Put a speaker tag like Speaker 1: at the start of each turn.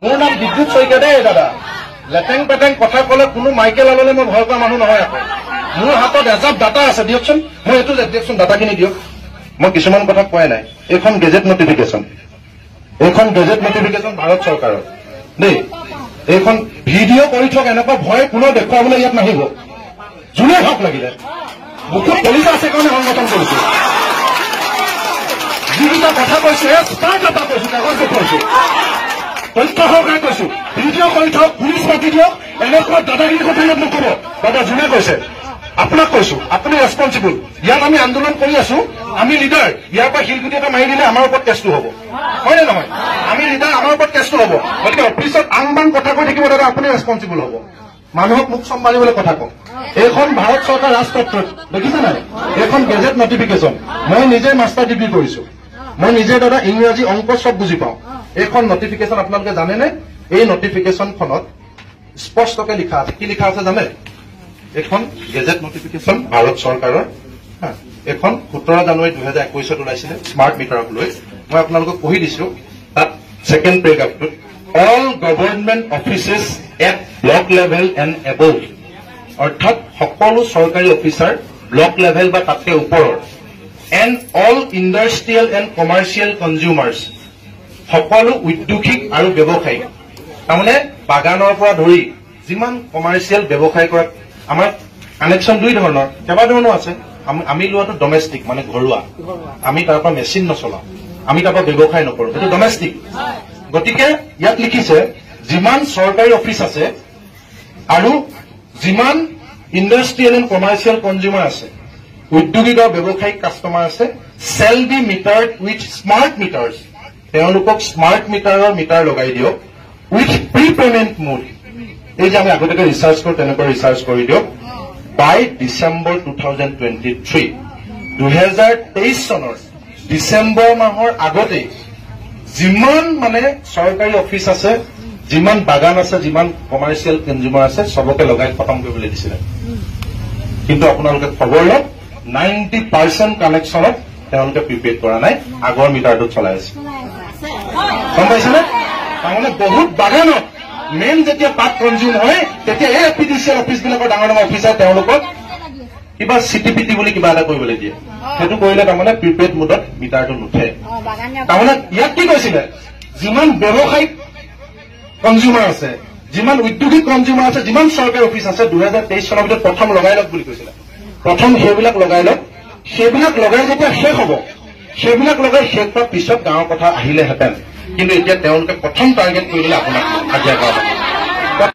Speaker 1: মোৰ নাম বিদ্যুৎ শইকীয়া দেই দাদা। লেটেং পেটেং কথা ক'লে কোনো মাইকেল আললে মই ভয় কৰা মানুহ নহয়। আকৌ মোৰ হাতত এজাপ ডাটা আছে, দিয়কচোন। মই এইটো দিয়কচোন, ডাটাখিনি দিয়ক। মই কিছুমান কথা কোৱাই নাই। এইখন গেজেট নটিফিকেশ্যন, এইখন গেজেট নটিফিকেশ্যন ভাৰত চৰকাৰৰ দেই। এইখন ভিডিঅ' কৰি থক, এনেকুৱা ভয় কোনো দেখুৱাবলৈ ইয়াত নাহিব। যোনে হওক লাগিলে বহুত পলিচা আছে কাৰণে সংগঠন কৰিছো। যিকেইটা কথা কৈছো তাৰ কথা কৈছো, কাগজ দেখুৱাইছো, তথ্য সহকাৰে কৈছো। ভিডিঅ' কৰি থক, পুলিচ মাতি দিয়ক, এনেকুৱা দাদাগিৰি কথা ইয়াত নকব। দাদা যোনে কৈছে আপোনাক কৈছো, আপুনি ৰেছপঞ্চিবল। ইয়াত আমি আন্দোলন কৰি আছো, আমি লিডাৰ। ইয়াৰ পৰা শিলগুটি এটা মাৰি দিলে আমাৰ ওপৰত কেছটো হ'ব, হয় নে নহয়? আমি লিডাৰ, আমাৰ ওপৰত কেছটো হ'ব। গতিকে অফিচত আং বাং কথা কৈ থাকিব দাদা, আপুনি ৰেছপঞ্চিবল হ'ব। মানুহক মুখ চম্ভালিবলৈ কথা কওক। এইখন ভাৰত চৰকাৰ ৰাজপত্ৰ, দেখিছে নাই? এইখন গেজেট নটিফিকেশ্যন। মই নিজে মাষ্টাৰ ডিগ্ৰী কৰিছো, মই নিজে দাদা ইংৰাজী অংক চব বুজি পাওঁ। এইখন নটিফিকেশ্যন আপোনালোকে জানেনে? এই নটিফিকেশ্যনখনত স্পষ্টকে লিখা আছে। কি লিখা আছে জানে? এইখন গেজেট নটিফিকেশ্যন ভাৰত চৰকাৰৰ। এইখন 17 জানুৱাৰী 2021 ওলাইছিলে স্মাৰ্ট মিটাৰক লৈ। মই আপোনালোকক পঢ়ি দিছো। তাত ছেকেণ্ড পেৰাগ্ৰাফটোত all government offices at block level and above, অৰ্থাৎ সকলো চৰকাৰী অফিচাৰ ব্লক লেভেল বা তাতকে ওপৰৰ, and all industrial and commercial consumers, সকলো উদ্যোগিক আৰু ব্যৱসায়িক। তাৰমানে বাগানৰ পৰা ধৰি যিমান কমাৰ্চিয়েল ব্যৱসায় কৰা, আমাৰ কানেকশ্যন দুই ধৰণৰ, কেইবাধৰণৰ আছে। আমি লোৱাটো ডমেষ্টিক, মানে ঘৰুৱা। আমি তাৰ পৰা মেচিন নচলাওঁ, আমি তাৰ পৰা ব্যৱসায় নকৰো, সেইটো ডমেষ্টিক। গতিকে ইয়াত লিখিছে যিমান চৰকাৰী অফিচ আছে আৰু যিমান ইণ্ডাষ্ট্ৰিয়েল এণ্ড কমাৰ্চিয়েল কনজিউমাৰ আছে, উদ্যোগিক আৰু ব্যৱসায়িক কাষ্টমাৰ আছে, shall be metered with smart meters, তেওঁলোকক স্মাৰ্ট মিটাৰৰ মিটাৰ লগাই দিয়ক, উইথ প্ৰি পেমেণ্ট মোড। এই যে আমি আগতীয়াকৈ ৰিচাৰ্জ কৰো, তেনেকৈ ৰিচাৰ্জ কৰি দিয়ক বাই ডিচেম্বৰ 2023। 2023 চনৰ ডিচেম্বৰ মাহৰ আগতেই যিমান মানে চৰকাৰী অফিচ আছে, যিমান বাগান আছে, যিমান কমাৰ্চিয়েল কনজিউমাৰ আছে, চবকে লগাই খতম কৰিবলৈ দিছিলে। কিন্তু আপোনালোকে খবৰ লওক, 90% কানেকশ্যনত তেওঁলোকে প্ৰিপেড কৰা নাই, আগৰ মিটাৰটোত চলাই আছে। গম পাইছেনে? তাৰমানে বহুত বাগানত মেইন যেতিয়া পাত কনজিউম হয়, তেতিয়া এই এপিডিচিএল অফিচবিলাকৰ ডাঙৰ ডাঙৰ অফিচাৰ তেওঁলোকক কিবা চিটিপিটি বুলি কিবা এটা কৰিবলৈ দিয়ে। সেইটো কৰিলে তাৰমানে প্ৰিপেড মোডত মিটাৰটো নুঠে। তাৰমানে ইয়াত কি কৈছিলে, যিমান ব্যৱসায়িক কনজিউমাৰ আছে, যিমান উদ্যোগিক কনজিউমাৰ আছে, যিমান চৰকাৰী অফিচ আছে, 2023 চনৰ ভিতৰত প্ৰথম লগাই লওক বুলি কৈছিলে। প্ৰথম সেইবিলাক লগাই লওক। সেইবিলাক লগাই যেতিয়া শেষ হ'ব, সেইবিলাক লগাই শেষ হোৱাৰ পিছত গাঁৱৰ কথা আহিলেহেঁতেন। কিন্তু এতিয়া তেওঁলোকে প্ৰথম টাৰ্গেট কৰি দিলে আপোনাক হাজিৰা কৰা।